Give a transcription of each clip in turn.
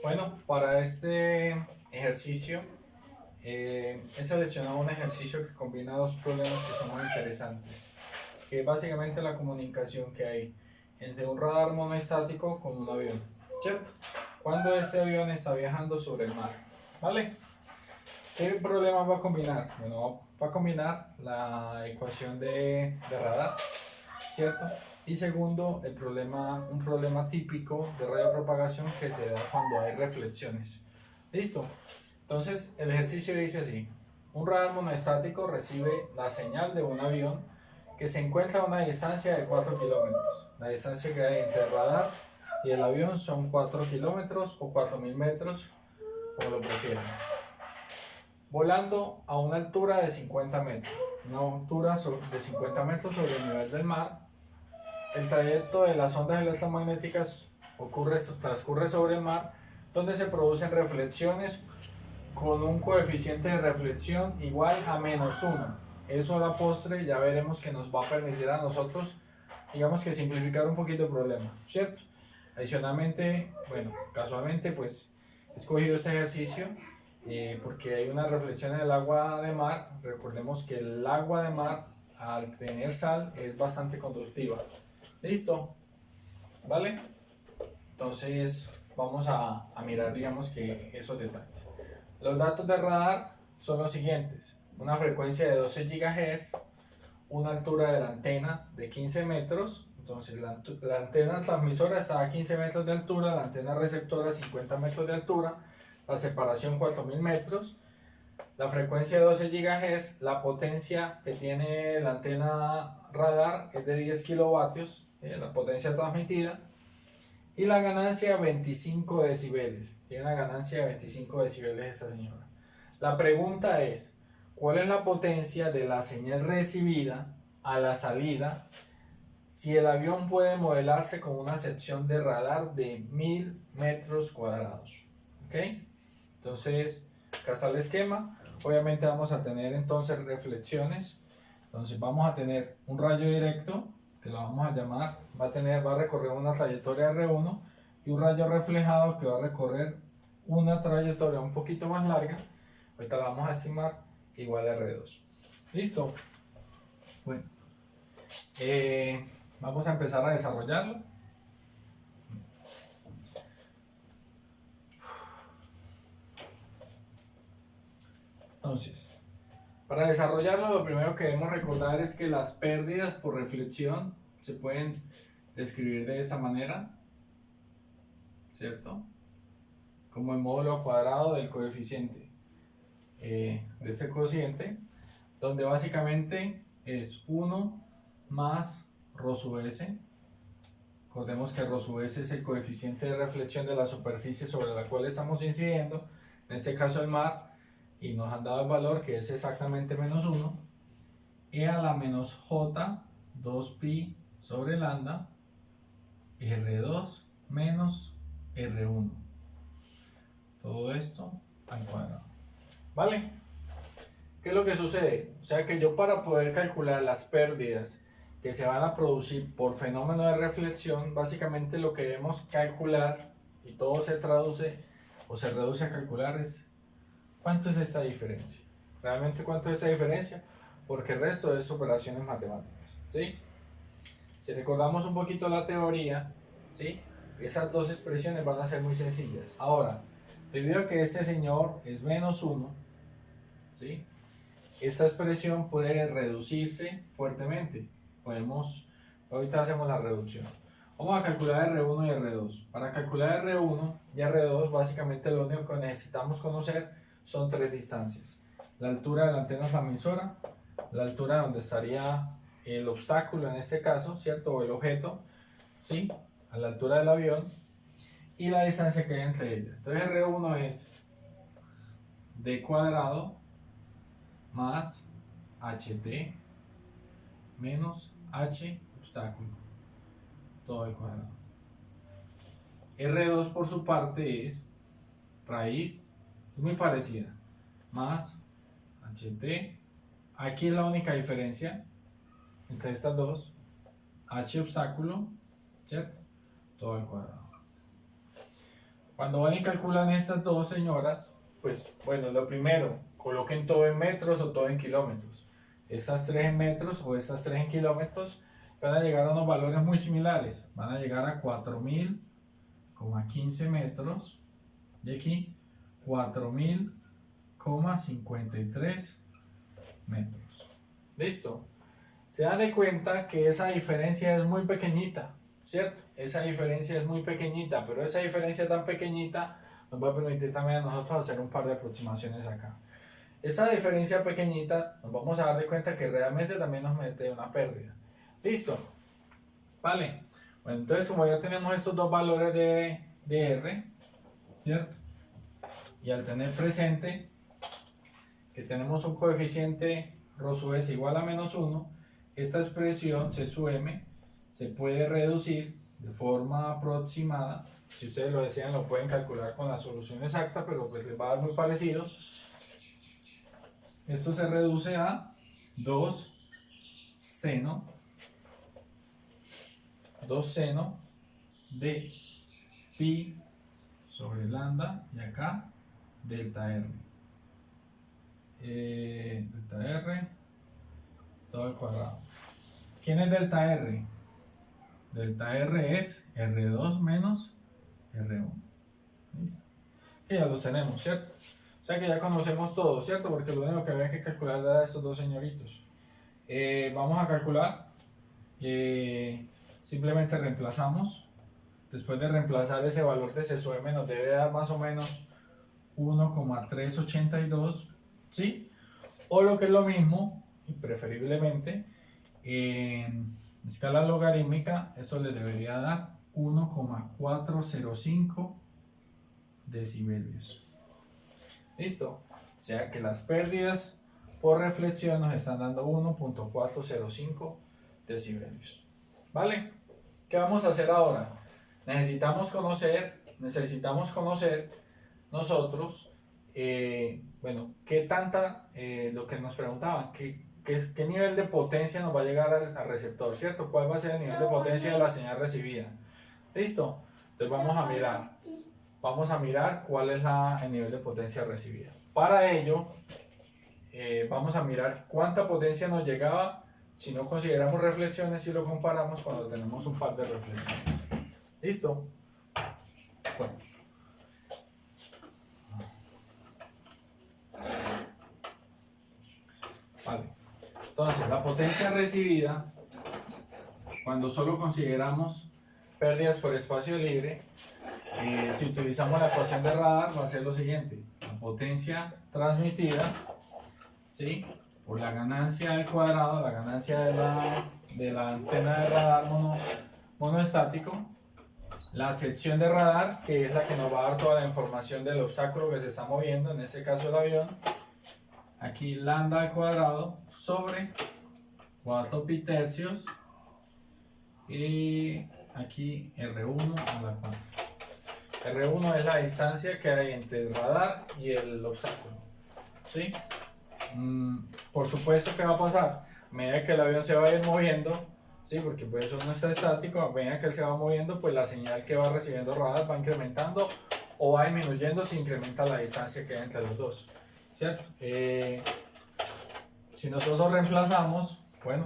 Bueno, para este ejercicio he seleccionado un ejercicio que combina dos problemas que son muy interesantes, que es básicamente la comunicación que hay entre un radar monoestático con un avión, ¿cierto? Cuando este avión está viajando sobre el mar, ¿vale? ¿Qué problema va a combinar? Bueno, va a combinar la ecuación de radar, ¿cierto? Y segundo, un problema típico de radiopropagación que se da cuando hay reflexiones. ¿Listo? Entonces, el ejercicio dice así. Un radar monoestático recibe la señal de un avión que se encuentra a una distancia de 4 kilómetros. La distancia que hay entre el radar y el avión son 4 kilómetros o 4000 metros, como lo prefieran. Volando a una altura de 50 metros. Una altura de 50 metros sobre el nivel del mar. El trayecto de las ondas electromagnéticas transcurre sobre el mar, donde se producen reflexiones con un coeficiente de reflexión igual a -1. Eso a la postre ya veremos que nos va a permitir a nosotros, digamos que simplificar un poquito el problema, ¿cierto? Adicionalmente, bueno, casualmente pues he escogido este ejercicio porque hay una reflexión en el agua de mar. Recordemos que el agua de mar, al tener sal, es bastante conductiva. Listo, ¿vale? Entonces vamos a mirar, digamos que esos detalles. Los datos de radar son los siguientes: una frecuencia de 12 GHz, una altura de la antena de 15 metros. Entonces la antena transmisora está a 15 metros de altura, la antena receptora a 50 metros de altura, la separación 4000 metros, la frecuencia de 12 GHz, la potencia que tiene la antena radar es de 10 kilovatios, la potencia transmitida, y la ganancia 25 decibeles. Tiene una ganancia de 25 decibeles esta señora. La pregunta es, ¿cuál es la potencia de la señal recibida a la salida si el avión puede modelarse con una sección de radar de 1000 metros cuadrados? ¿Ok? Entonces, acá está el esquema. Obviamente vamos a tener entonces reflexiones. Entonces vamos a tener un rayo directo, que lo vamos a llamar, va a recorrer una trayectoria R1, y un rayo reflejado que va a recorrer una trayectoria un poquito más larga. Ahorita la vamos a estimar igual a R2. ¿Listo? Bueno, vamos a empezar a desarrollarlo. Entonces, para desarrollarlo, lo primero que debemos recordar es que las pérdidas por reflexión se pueden describir de esta manera, ¿cierto? Como el módulo cuadrado del coeficiente, de ese cociente, donde básicamente es 1 más ρ sub s. Recordemos que ρ sub s es el coeficiente de reflexión de la superficie sobre la cual estamos incidiendo, en este caso el mar, y nos han dado el valor que es exactamente -1, e a la menos j 2pi sobre lambda R2 menos R1. Todo esto al cuadrado. ¿Vale? ¿Qué es lo que sucede? O sea que yo, para poder calcular las pérdidas que se van a producir por fenómeno de reflexión, básicamente lo que debemos calcular, y todo se traduce o se reduce a calcular, es ¿cuánto es esta diferencia? ¿Realmente cuánto es esta diferencia? Porque el resto es operaciones matemáticas, ¿sí? Si recordamos un poquito la teoría, ¿sí? Esas dos expresiones van a ser muy sencillas. Ahora, debido a que este señor es -1, ¿sí? Esta expresión puede reducirse fuertemente. Ahorita hacemos la reducción. Vamos a calcular R1 y R2. Para calcular R1 y R2, básicamente lo único que necesitamos conocer son tres distancias: la altura de la antena transmisora, la altura donde estaría el obstáculo en este caso, ¿cierto? O el objeto, ¿sí? A la altura del avión, y la distancia que hay entre ellas. Entonces R1 es d cuadrado más ht menos h obstáculo, todo al cuadrado. R2 por su parte es raíz, es muy parecida, más ht. Aquí es la única diferencia entre estas dos, h obstáculo, ¿cierto? Todo al cuadrado. Cuando van y calculan estas dos, señoras, pues bueno, lo primero, coloquen todo en metros o todo en kilómetros. Estas 3 en metros o estas 3 en kilómetros van a llegar a unos valores muy similares. Van a llegar a 4.000,15 metros y aquí 4.000,53 metros. ¿Listo? Se dan de cuenta que esa diferencia es muy pequeñita, ¿cierto? Esa diferencia es muy pequeñita, pero esa diferencia tan pequeñita nos va a permitir también a nosotros hacer un par de aproximaciones acá. Esa diferencia pequeñita nos vamos a dar de cuenta que realmente también nos mete una pérdida. ¿Listo? Vale. Bueno, entonces como ya tenemos estos dos valores de R, ¿cierto? Y al tener presente que tenemos un coeficiente ρ sub s igual a -1, esta expresión C sub m se puede reducir de forma aproximada. Si ustedes lo desean, lo pueden calcular con la solución exacta, pero pues les va a dar muy parecido. Esto se reduce a 2 seno de pi sobre lambda y acá delta r. Delta r todo al cuadrado. ¿Quién es delta r? Delta r es r2 menos r1. ¿Listo? Que ya los tenemos, ¿cierto? O sea que ya conocemos todo, ¿cierto? Porque lo único que había que calcular era estos dos señoritos. Vamos a calcular. Simplemente reemplazamos. Después de reemplazar ese valor de C sub m nos debe dar más o menos 1,382, ¿sí? O lo que es lo mismo, y preferiblemente, en escala logarítmica, eso le debería dar 1,405 decibelios. ¿Listo? O sea que las pérdidas por reflexión nos están dando 1,405 decibelios. ¿Vale? ¿Qué vamos a hacer ahora? Necesitamos conocer nosotros, bueno, qué tanta, lo que nos preguntaban, qué nivel de potencia nos va a llegar al receptor, ¿cierto? ¿Cuál va a ser el nivel de potencia de la señal recibida? ¿Listo? Entonces vamos a mirar cuál es el nivel de potencia recibida. Para ello, vamos a mirar cuánta potencia nos llegaba si no consideramos reflexiones y lo comparamos cuando tenemos un par de reflexiones. ¿Listo? Bueno. Vale. Entonces, la potencia recibida, cuando solo consideramos pérdidas por espacio libre, si utilizamos la ecuación de radar, va a ser lo siguiente: la potencia transmitida, ¿sí?, por la ganancia al cuadrado, la ganancia de la antena de radar monoestático, la sección de radar, que es la que nos va a dar toda la información del obstáculo que se está moviendo, en este caso el avión, aquí lambda al cuadrado sobre 4 pi tercios, y aquí R1 a la 4. R1 es la distancia que hay entre el radar y el obstáculo, ¿sí? Por supuesto que va a pasar a medida que el avión se va a ir moviendo, ¿sí? Porque pues eso no está estático. A medida que él se va moviendo, pues la señal que va recibiendo radar va incrementando o va disminuyendo si incrementa la distancia que hay entre los dos, ¿cierto? Si nosotros reemplazamos, bueno,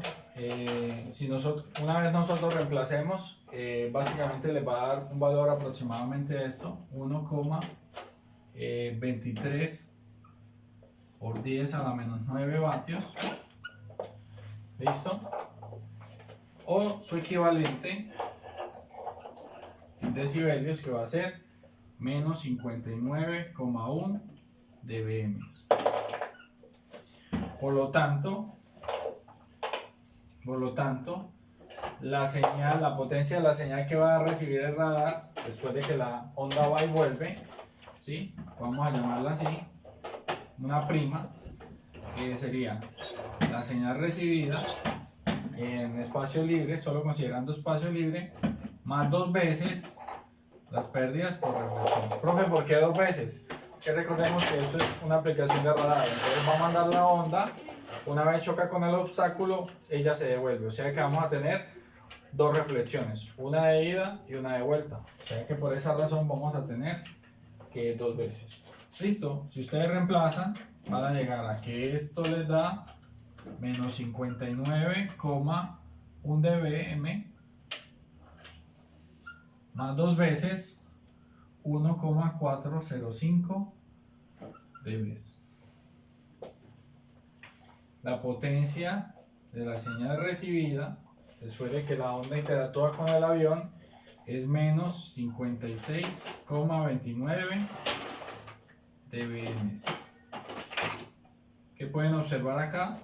una vez nosotros reemplacemos, básicamente les va a dar un valor aproximadamente de esto, 1,23 por 10 a la menos 9 vatios. ¿Listo? O su equivalente en decibelios, que va a ser menos 59,1 dBm. Por lo tanto, la potencia de la señal que va a recibir el radar después de que la onda va y vuelve, ¿sí?, vamos a llamarla así, una prima, que sería la señal recibida en espacio libre, solo considerando espacio libre, más 2 veces las pérdidas por reflexión. Profe, ¿por qué 2 veces? Que recordemos que esto es una aplicación de radar, entonces va a mandar la onda, una vez choca con el obstáculo, ella se devuelve, o sea que vamos a tener dos reflexiones, una de ida y una de vuelta. O sea que por esa razón vamos a tener que dos veces. Listo, si ustedes reemplazan, van a llegar a que esto les da menos 59,1 dBm más dos veces 1,405 dB. La potencia de la señal recibida después de que la onda interactúa con el avión es menos 56,29 dBm. ¿Qué pueden observar acá?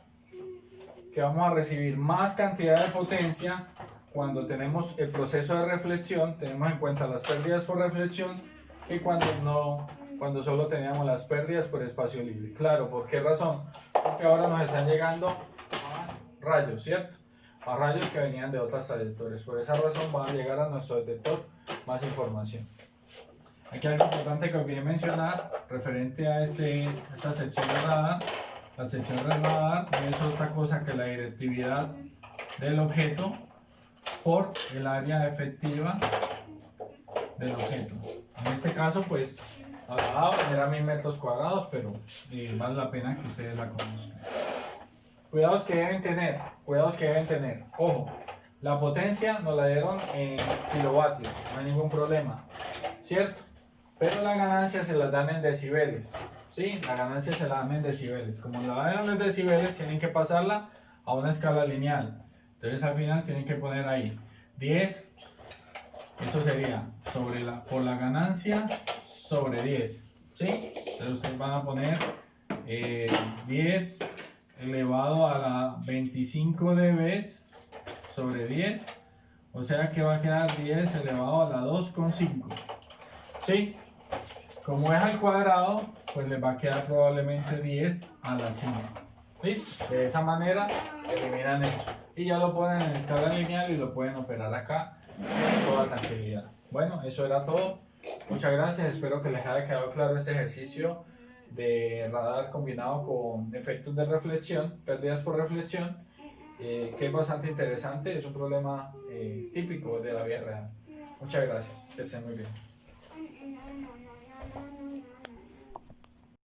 Que vamos a recibir más cantidad de potencia cuando tenemos el proceso de reflexión, tenemos en cuenta las pérdidas por reflexión, que cuando solo teníamos las pérdidas por espacio libre. Claro, ¿por qué razón? Porque ahora nos están llegando más rayos, ¿cierto? Más rayos que venían de otras trayectorias. Por esa razón van a llegar a nuestro detector más información. Aquí hay algo importante que olvidé mencionar referente a esta sección de radar. La sección de radar no es otra cosa que la directividad del objeto por el área efectiva del objeto. En este caso, pues, era 1000 metros cuadrados, pero vale la pena que ustedes la conozcan. Cuidados que deben tener, Ojo, la potencia nos la dieron en kilovatios, no hay ningún problema, ¿cierto? Pero la ganancia se las dan en decibeles, ¿sí? La ganancia se la dan en decibeles. Como la dan en decibeles, tienen que pasarla a una escala lineal. Entonces al final tienen que poner ahí 10, eso sería por la ganancia sobre 10, ¿sí? Entonces ustedes van a poner 10 elevado a la 25 dB sobre 10, o sea que va a quedar 10 elevado a la 2,5, ¿sí? Como es al cuadrado, pues les va a quedar probablemente 10 a la 5. ¿Listo? De esa manera eliminan eso. Y ya lo ponen en escala lineal y lo pueden operar acá con toda tranquilidad. Bueno, eso era todo. Muchas gracias. Espero que les haya quedado claro este ejercicio de radar combinado con efectos de reflexión, pérdidas por reflexión, que es bastante interesante. Es un problema típico de la vida real. Muchas gracias. Que estén muy bien.